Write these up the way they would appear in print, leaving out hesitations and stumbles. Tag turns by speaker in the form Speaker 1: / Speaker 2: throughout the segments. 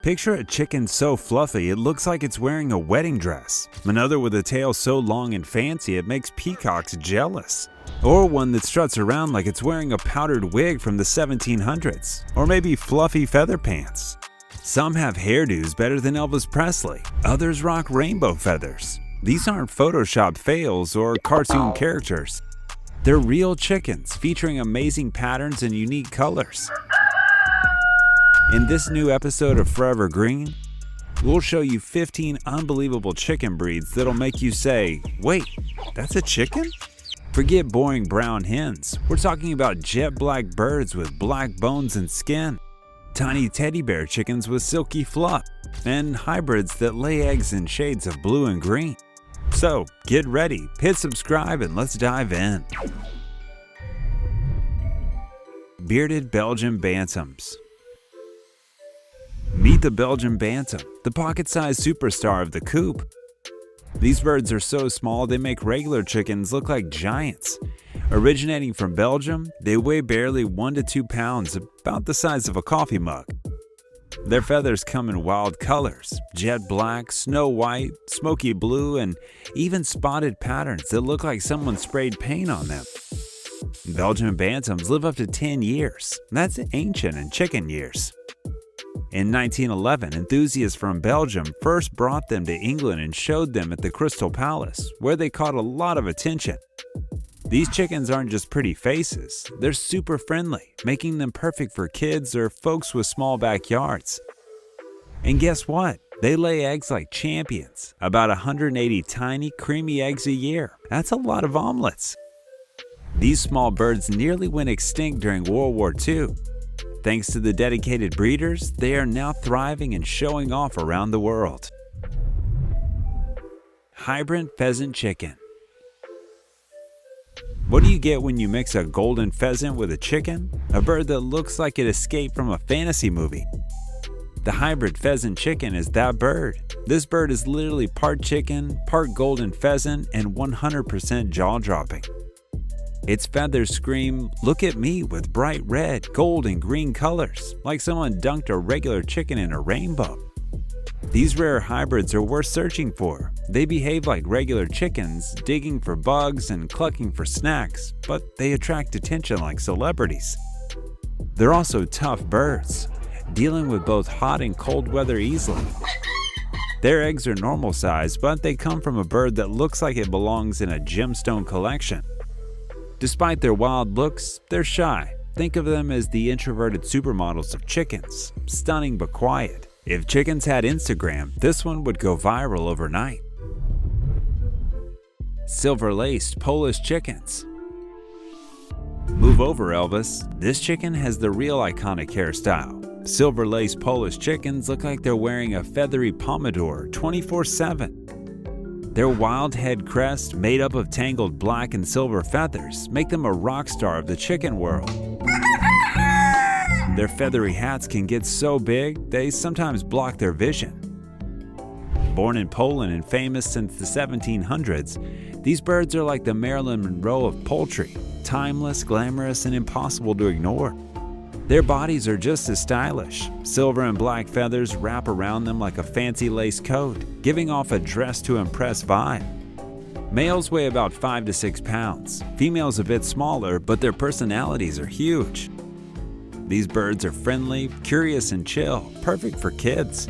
Speaker 1: Picture a chicken so fluffy it looks like it's wearing a wedding dress, another with a tail so long and fancy it makes peacocks jealous, or one that struts around like it's wearing a powdered wig from the 1700s, or maybe fluffy feather pants. Some have hairdos better than Elvis Presley, others rock rainbow feathers. These aren't Photoshop fails or cartoon characters. They're real chickens featuring amazing patterns and unique colors. In this new episode of Forever Green, we'll show you 15 unbelievable chicken breeds that'll make you say, wait, that's a chicken? Forget boring brown hens. We're talking about jet black birds with black bones and skin, tiny teddy bear chickens with silky fluff, and hybrids that lay eggs in shades of blue and green. So get ready, hit subscribe, and let's dive in. Bearded Belgian Bantams. Meet the Belgian Bantam, the pocket-sized superstar of the coop. These birds are so small they make regular chickens look like giants. Originating from Belgium, they weigh barely 1 to 2 pounds, about the size of a coffee mug. Their feathers come in wild colors: jet black, snow white, smoky blue, and even spotted patterns that look like someone sprayed paint on them. Belgian Bantams live up to 10 years. That's ancient in chicken years. In 1911, enthusiasts from Belgium first brought them to England and showed them at the Crystal Palace, where they caught a lot of attention. These chickens aren't just pretty faces, they're super friendly, making them perfect for kids or folks with small backyards. And guess what? They lay eggs like champions, about 180 tiny, creamy eggs a year. That's a lot of omelets. These small birds nearly went extinct during World War II. Thanks to the dedicated breeders, they are now thriving and showing off around the world. Hybrid Pheasant Chicken. What do you get when you mix a golden pheasant with a chicken? A bird that looks like it escaped from a fantasy movie. The hybrid pheasant chicken is that bird. This bird is literally part chicken, part golden pheasant, and 100% jaw-dropping. Its feathers scream, "Look at me," with bright red, gold, and green colors, like someone dunked a regular chicken in a rainbow. These rare hybrids are worth searching for. They behave like regular chickens, digging for bugs and clucking for snacks, but they attract attention like celebrities. They're also tough birds, dealing with both hot and cold weather easily. Their eggs are normal size, but they come from a bird that looks like it belongs in a gemstone collection. Despite their wild looks, they're shy. Think of them as the introverted supermodels of chickens, stunning but quiet. If chickens had Instagram, this one would go viral overnight. Silverlaced Polish chickens. Move over, Elvis. This chicken has the real iconic hairstyle. Silverlaced Polish chickens look like they're wearing a feathery pompadour 24/7. Their wild head crest, made up of tangled black and silver feathers, make them a rock star of the chicken world. Their feathery hats can get so big, they sometimes block their vision. Born in Poland and famous since the 1700s, these birds are like the Marilyn Monroe of poultry, timeless, glamorous, and impossible to ignore. Their bodies are just as stylish. Silver and black feathers wrap around them like a fancy lace coat, giving off a dress-to-impress vibe. Males weigh about 5 to 6 pounds. Females a bit smaller, but their personalities are huge. These birds are friendly, curious, and chill, perfect for kids.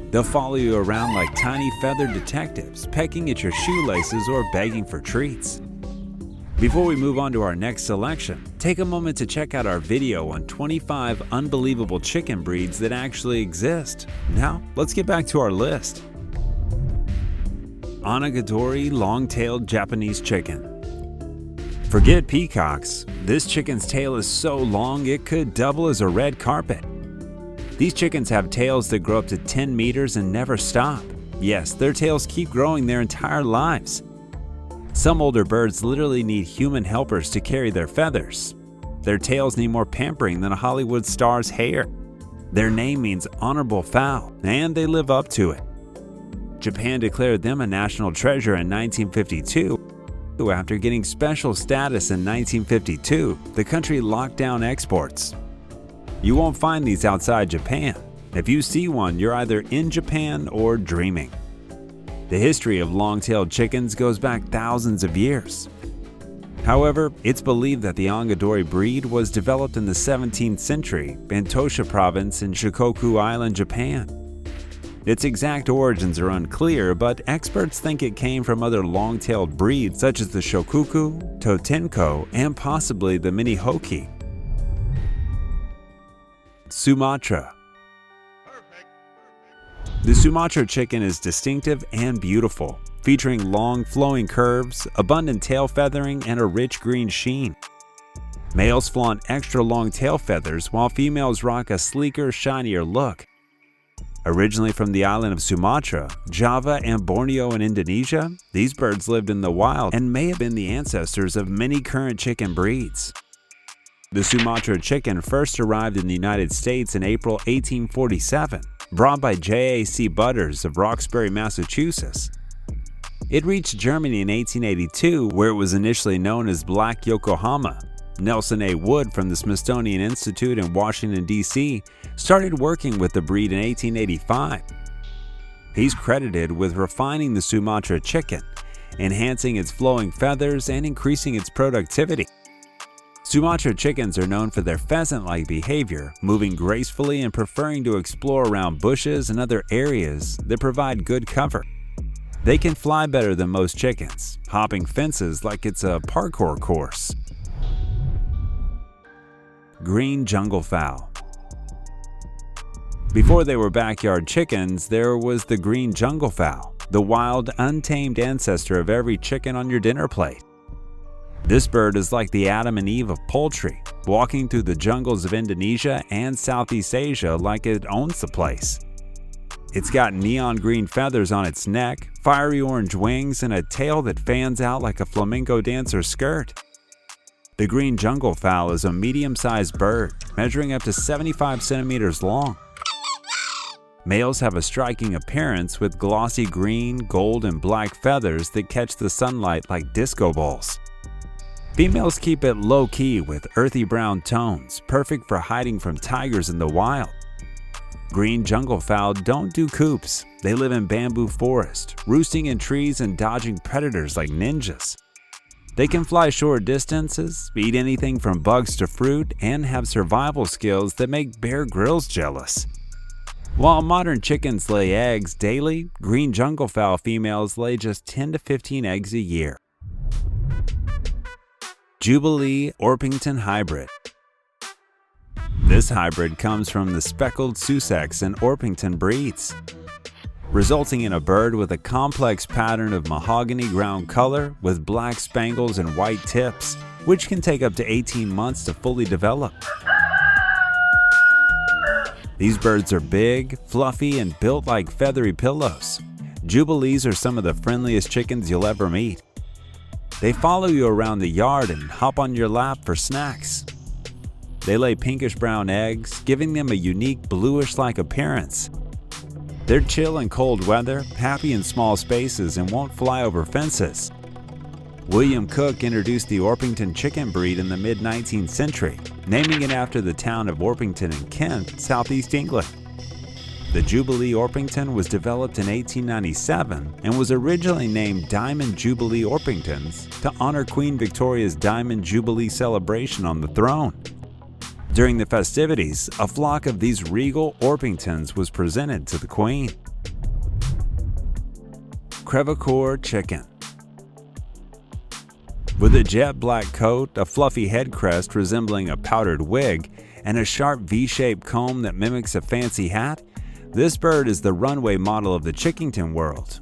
Speaker 1: They'll follow you around like tiny feathered detectives, pecking at your shoelaces or begging for treats. Before we move on to our next selection, take a moment to check out our video on 25 unbelievable chicken breeds that actually exist. Now, let's get back to our list. Anagori Long-Tailed Japanese Chicken. Forget peacocks. This chicken's tail is so long it could double as a red carpet. These chickens have tails that grow up to 10 meters and never stop. Yes, their tails keep growing their entire lives. Some older birds literally need human helpers to carry their feathers. Their tails need more pampering than a Hollywood star's hair. Their name means honorable fowl, and they live up to it. Japan declared them a national treasure in 1952. After getting special status in 1952, the country locked down exports. You won't find these outside Japan. If you see one, you're either in Japan or dreaming. The history of long-tailed chickens goes back thousands of years. However, it's believed that the Anagori breed was developed in the 17th century in Tosha province in Shikoku Island, Japan. Its exact origins are unclear, but experts think it came from other long-tailed breeds such as the Shokuku, Totenko, and possibly the Minihoki. Sumatra. The Sumatra chicken is distinctive and beautiful, featuring long flowing curves, abundant tail feathering, and a rich green sheen. Males flaunt extra long tail feathers while females rock a sleeker, shinier look. Originally from the island of Sumatra, Java, and Borneo in Indonesia, these birds lived in the wild and may have been the ancestors of many current chicken breeds. The Sumatra chicken first arrived in the United States in April 1847, brought by J.A.C. Butters of Roxbury, Massachusetts. It reached Germany in 1882, where it was initially known as Black Yokohama. Nelson A. Wood from the Smithsonian Institute in Washington, D.C., started working with the breed in 1885. He's credited with refining the Sumatra chicken, enhancing its flowing feathers, and increasing its productivity. Sumatra chickens are known for their pheasant-like behavior, moving gracefully and preferring to explore around bushes and other areas that provide good cover. They can fly better than most chickens, hopping fences like it's a parkour course. Green jungle fowl. Before they were backyard chickens, there was the green jungle fowl, the wild, untamed ancestor of every chicken on your dinner plate. This bird is like the Adam and Eve of poultry, walking through the jungles of Indonesia and Southeast Asia like it owns the place. It's got neon green feathers on its neck, fiery orange wings, and a tail that fans out like a flamenco dancer's skirt. The green jungle fowl is a medium-sized bird, measuring up to 75 centimeters long. Males have a striking appearance with glossy green, gold, and black feathers that catch the sunlight like disco balls. Females keep it low-key with earthy brown tones, perfect for hiding from tigers in the wild. Green jungle fowl don't do coops. They live in bamboo forest, roosting in trees and dodging predators like ninjas. They can fly short distances, eat anything from bugs to fruit, and have survival skills that make Bear Grylls jealous. While modern chickens lay eggs daily, green jungle fowl females lay just 10 to 15 eggs a year. Jubilee Orpington Hybrid. This hybrid comes from the speckled Sussex and Orpington breeds, resulting in a bird with a complex pattern of mahogany ground color with black spangles and white tips, which can take up to 18 months to fully develop. These birds are big, fluffy, and built like feathery pillows. Jubilees are some of the friendliest chickens you'll ever meet. They follow you around the yard and hop on your lap for snacks. They lay pinkish-brown eggs, giving them a unique bluish-like appearance. They're chill in cold weather, happy in small spaces, and won't fly over fences. William Cook introduced the Orpington chicken breed in the mid-19th century, naming it after the town of Orpington in Kent, southeast England. The Jubilee Orpington was developed in 1897 and was originally named Diamond Jubilee Orpingtons to honor Queen Victoria's Diamond Jubilee celebration on the throne. During the festivities, a flock of these regal Orpingtons was presented to the Queen. Crevecoeur chicken. With a jet black coat, a fluffy head crest resembling a powdered wig, and a sharp V-shaped comb that mimics a fancy hat, this bird is the runway model of the Chickington world.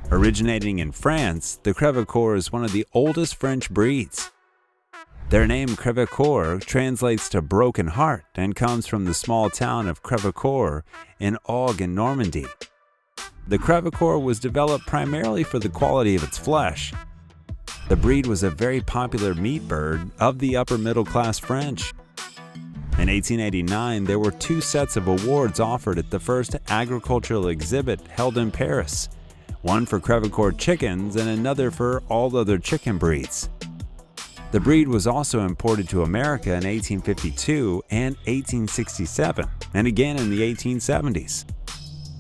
Speaker 1: Originating in France, the Crevecoeur is one of the oldest French breeds. Their name Crevecoeur translates to broken heart and comes from the small town of Crevecoeur in Auge in Normandy. The Crevecoeur was developed primarily for the quality of its flesh. The breed was a very popular meat bird of the upper middle class French. In 1889, there were 2 sets of awards offered at the first agricultural exhibit held in Paris, one for Crevecoeur chickens and another for all other chicken breeds. The breed was also imported to America in 1852 and 1867, and again in the 1870s.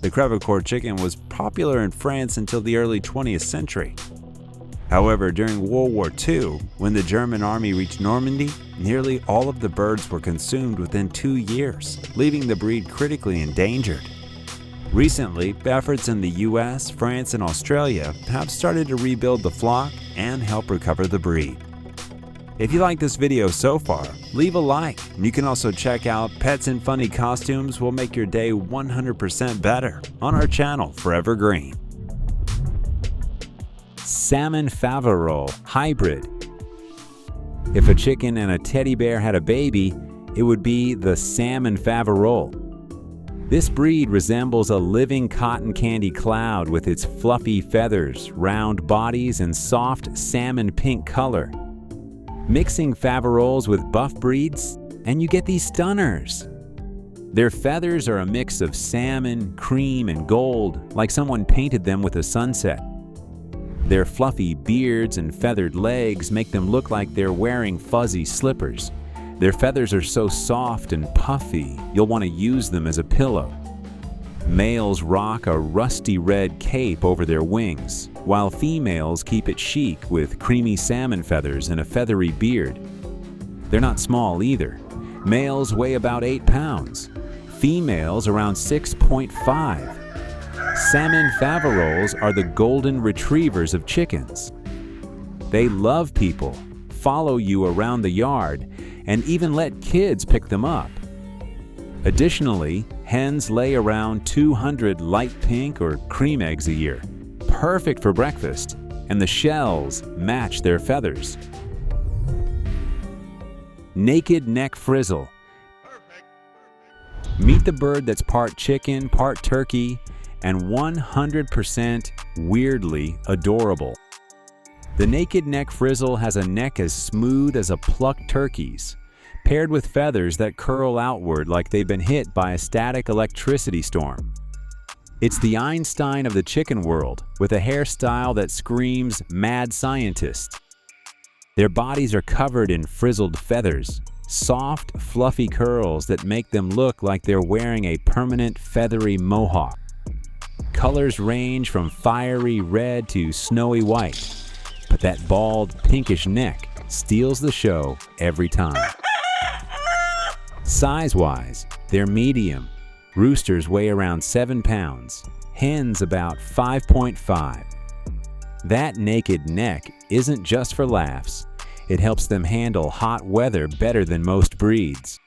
Speaker 1: The Crevecoeur chicken was popular in France until the early 20th century. However, during World War II, when the German army reached Normandy, nearly all of the birds were consumed within 2 years, leaving the breed critically endangered. Recently, efforts in the US, France, and Australia have started to rebuild the flock and help recover the breed. If you like this video so far, leave a like. You can also check out Pets in Funny Costumes Will Make Your Day 100% Better on our channel Forever Green. Salmon Favaro Hybrid. If a chicken and a teddy bear had a baby, it would be the Salmon Favaro. This breed resembles a living cotton candy cloud with its fluffy feathers, round bodies, and soft salmon pink color. Mixing Favarols with buff breeds, and you get these stunners. Their feathers are a mix of salmon, cream, and gold, like someone painted them with a sunset. Their fluffy beards and feathered legs make them look like they're wearing fuzzy slippers. Their feathers are so soft and puffy, you'll want to use them as a pillow. Males rock a rusty red cape over their wings, while females keep it chic with creamy salmon feathers and a feathery beard. They're not small either. Males weigh about 8 pounds, females around 6.5. Salmon Favarols are the golden retrievers of chickens. They love people, follow you around the yard, and even let kids pick them up. Additionally, hens lay around 200 light pink or cream eggs a year, perfect for breakfast, and the shells match their feathers. Naked neck frizzle. Meet the bird that's part chicken, part turkey, and 100% weirdly adorable. The naked neck frizzle has a neck as smooth as a plucked turkey's, paired with feathers that curl outward like they've been hit by a static electricity storm. It's the Einstein of the chicken world, with a hairstyle that screams mad scientist. Their bodies are covered in frizzled feathers, soft, fluffy curls that make them look like they're wearing a permanent feathery mohawk. Colors range from fiery red to snowy white, but that bald, pinkish neck steals the show every time. Size-wise, they're medium. Roosters weigh around 7 pounds, hens about 5.5. That naked neck isn't just for laughs. It helps them handle hot weather better than most breeds.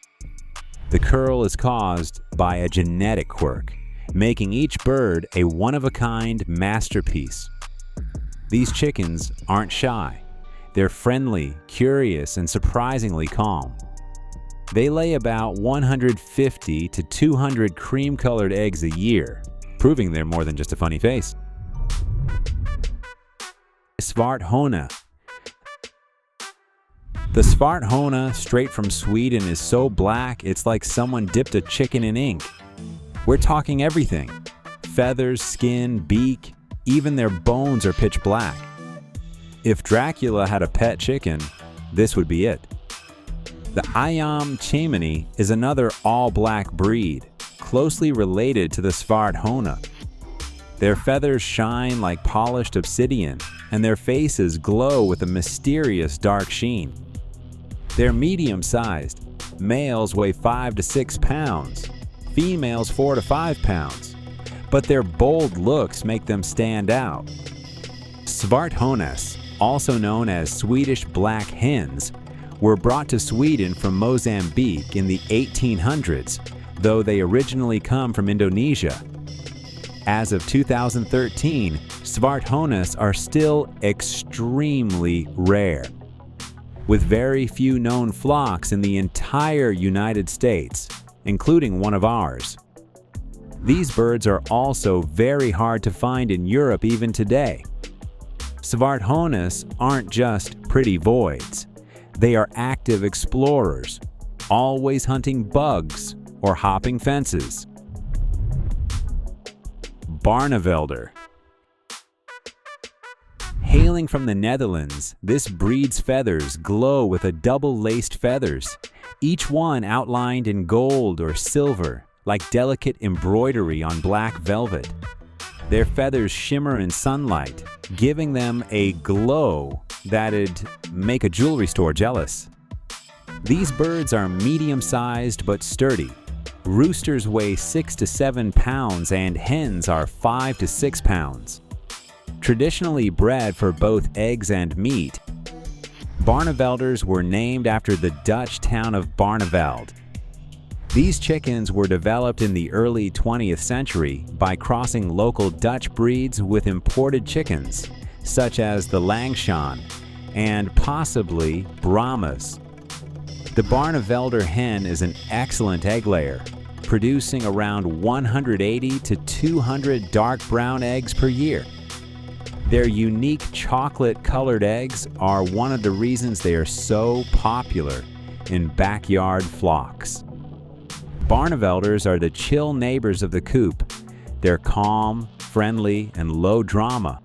Speaker 1: The curl is caused by a genetic quirk, making each bird a one-of-a-kind masterpiece. These chickens aren't shy. They're friendly, curious, and surprisingly calm. They lay about 150 to 200 cream-colored eggs a year, proving they're more than just a funny face. Spartona. The Spartona, straight from Sweden, is so black it's like someone dipped a chicken in ink. We're talking everything. Feathers, skin, beak, even their bones are pitch black. If Dracula had a pet chicken, this would be it. The Ayam Chimney is another all-black breed, closely related to the Spartona. Their feathers shine like polished obsidian, and their faces glow with a mysterious dark sheen. They're medium-sized. Males weigh 5 to 6 pounds, females 4 to 5 pounds, but their bold looks make them stand out. Svarthonas, also known as Swedish black hens, were brought to Sweden from Mozambique in the 1800s, though they originally come from Indonesia. As of 2013, Svarthonas are still extremely rare, with very few known flocks in the entire United States, including one of ours. These birds are also very hard to find in Europe even today. Svarthonas aren't just pretty voids. They are active explorers, always hunting bugs or hopping fences. Barnabelder. Hailing from the Netherlands, this breed's feathers glow with a double-laced feathers, each one outlined in gold or silver, like delicate embroidery on black velvet. Their feathers shimmer in sunlight, giving them a glow that'd make a jewelry store jealous. These birds are medium-sized but sturdy. Roosters weigh 6 to 7 pounds and hens are 5 to 6 pounds. Traditionally bred for both eggs and meat, Barnabelders were named after the Dutch town of Barnabelder. These chickens were developed in the early 20th century by crossing local Dutch breeds with imported chickens, such as the Langshan and possibly Brahmas. The Barnabelder hen is an excellent egg layer, producing around 180 to 200 dark brown eggs per year. Their unique chocolate-colored eggs are one of the reasons they are so popular in backyard flocks. Barnabelders are the chill neighbors of the coop. They're calm, friendly, and low drama,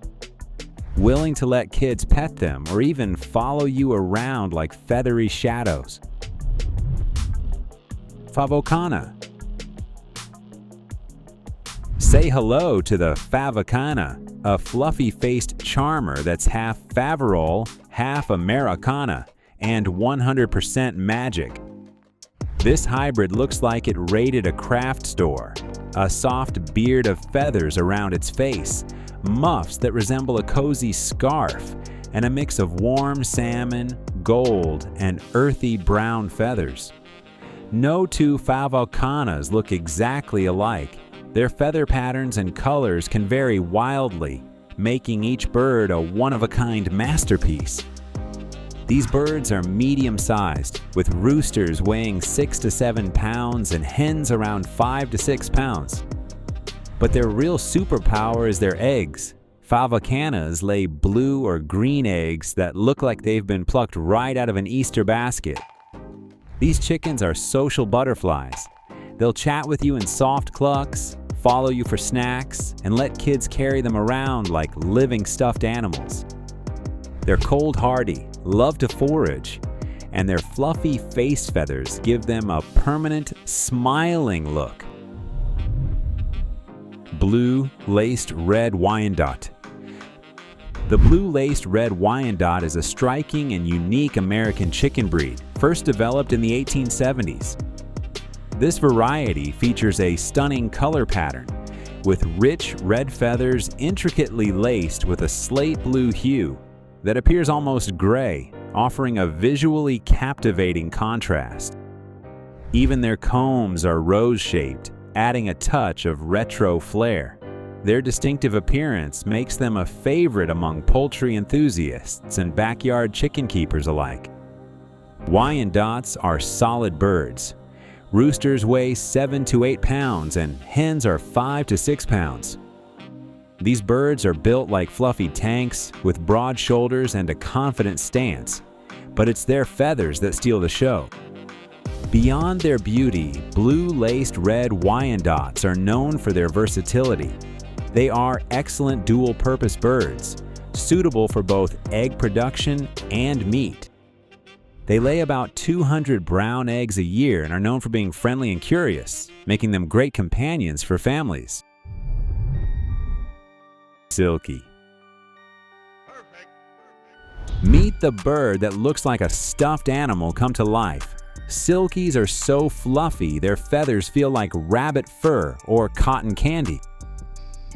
Speaker 1: willing to let kids pet them or even follow you around like feathery shadows. Favacana. Say hello to the Favacana, a fluffy-faced charmer that's half Favaro, half Americana, and 100% magic. This hybrid looks like it raided a craft store, a soft beard of feathers around its face, muffs that resemble a cozy scarf, and a mix of warm salmon, gold, and earthy brown feathers. No two Favacanas look exactly alike. Their feather patterns and colors can vary wildly, making each bird a one-of-a-kind masterpiece. These birds are medium-sized, with roosters weighing 6 to 7 pounds and hens around 5 to 6 pounds. But their real superpower is their eggs. Favacanas lay blue or green eggs that look like they've been plucked right out of an Easter basket. These chickens are social butterflies. They'll chat with you in soft clucks, follow you for snacks, and let kids carry them around like living stuffed animals. They're cold-hardy, love to forage, and their fluffy face feathers give them a permanent, smiling look. Blue-laced red Wyandotte. The blue-laced red Wyandotte is a striking and unique American chicken breed, first developed in the 1870s. This variety features a stunning color pattern, with rich red feathers intricately laced with a slate blue hue that appears almost gray, offering a visually captivating contrast. Even their combs are rose-shaped, adding a touch of retro flair. Their distinctive appearance makes them a favorite among poultry enthusiasts and backyard chicken keepers alike. Wyandottes are solid birds. Roosters weigh 7 to 8 pounds and hens are 5 to 6 pounds. These birds are built like fluffy tanks with broad shoulders and a confident stance, but it's their feathers that steal the show. Beyond their beauty, blue-laced red Wyandottes are known for their versatility. They are excellent dual-purpose birds, suitable for both egg production and meat. They lay about 200 brown eggs a year and are known for being friendly and curious, making them great companions for families. Silky Perfect. Meet the bird that looks like a stuffed animal come to life. Silkies are so fluffy, their feathers feel like rabbit fur or cotton candy.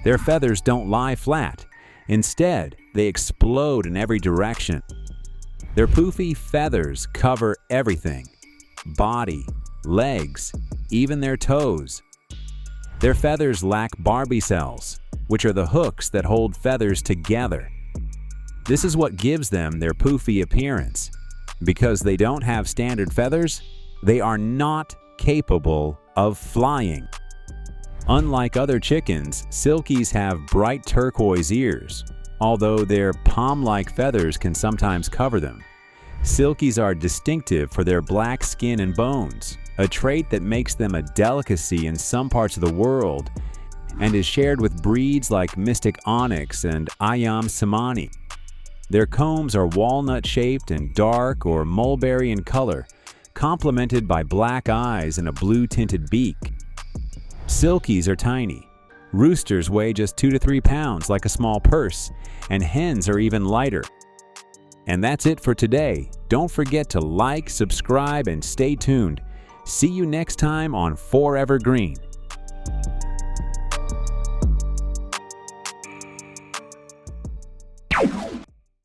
Speaker 1: Their feathers don't lie flat. Instead, they explode in every direction. Their poofy feathers cover everything: body, legs, even their toes. Their feathers lack barbicels, which are the hooks that hold feathers together. This is what gives them their poofy appearance. Because they don't have standard feathers, they are not capable of flying. Unlike other chickens, silkies have bright turquoise ears, although their palm-like feathers can sometimes cover them. Silkies are distinctive for their black skin and bones, a trait that makes them a delicacy in some parts of the world and is shared with breeds like Mystic Onyx and Ayam Cemani. Their combs are walnut-shaped and dark or mulberry in color, complemented by black eyes and a blue-tinted beak. Silkies are tiny. Roosters weigh just 2 to 3 pounds like a small purse, and hens are even lighter. And that's it for today. Don't forget to like, subscribe, and stay tuned. See you next time on Forever Green.